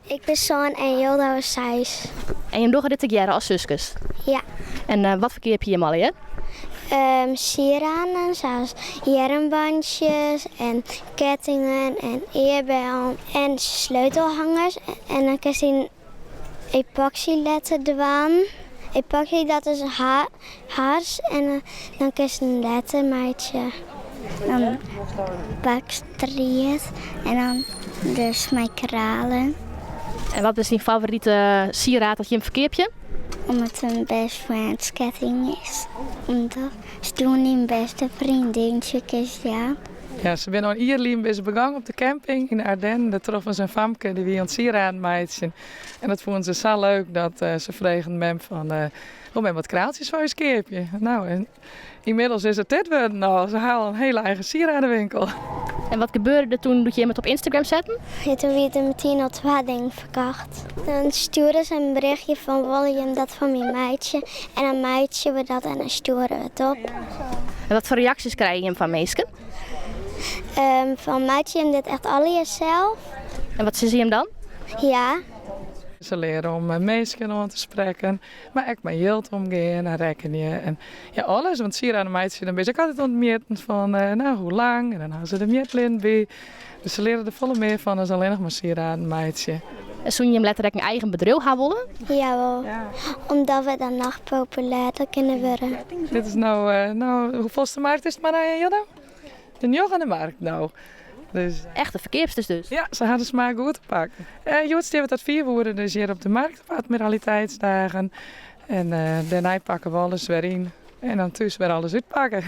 Ik ben Zoon en Jilda is 6. En je dochter dit ik jaren als zusjes. Ja. En wat verkeer heb je hier al, hè? Sieraden zoals jermbandjes en kettingen en eerbel en sleutelhangers. En dan kun je een epoxyletter eraan. Epoxy, dat is hars en dan kun je een lettermaatje. Dan bakstriët en dan dus mijn kralen. En wat is je favoriete sieraad dat je hem verkeer hebt? Omdat het een best friends ketting is. Omdat ze doen een beste vriendinnetjes, ja. Ja, ze zijn al Ierliem is begonnen op de camping in de Ardennen. Daar troffen ze een famke die wie ons sieraden meidje. En dat vonden ze zo leuk dat ze vregen hem van... we wat kraaltjes voor je skeepje. Nou, en inmiddels is het dit worden. Nou, ze halen een hele eigen sieradenwinkel. En wat gebeurde er toen je het op Instagram zetten? Ja, toen werd er meteen al 2 dingen verkocht. Dan sturen ze een berichtje van William, dat van mijn meidje. En een meidje we dat en dan sturen we het op. En wat voor reacties krijg je van meesken? Van meidje hem dit echt alle zelf. En wat zie je hem dan? Ja. Ze leren om meesken om te spreken, maar ook met Jilt omgaan en rekenen. En ja, alles, want sieraden meidjes dan ben ik altijd ontmeten van nou, hoe lang. En dan hebben ze de mietlint bij. Dus ze leren er volle meer van dan alleen nog maar sieraden meidje. En toen je hem letterlijk een eigen bedrijf gaan willen? Jawel. Ja. Omdat we dan nog populairder kunnen worden. Dit is nou hoeveelste markt is het maar, Jodda? De Njog aan de markt nou. Dus, echte verkeersters dus? Ja, ze hadden smaak goed te pakken. Joost heeft dat 4 woorden dus hier op de markt op admiraliteitsdagen. En daarna pakken we alles weer in. En dan thuis weer alles uitpakken.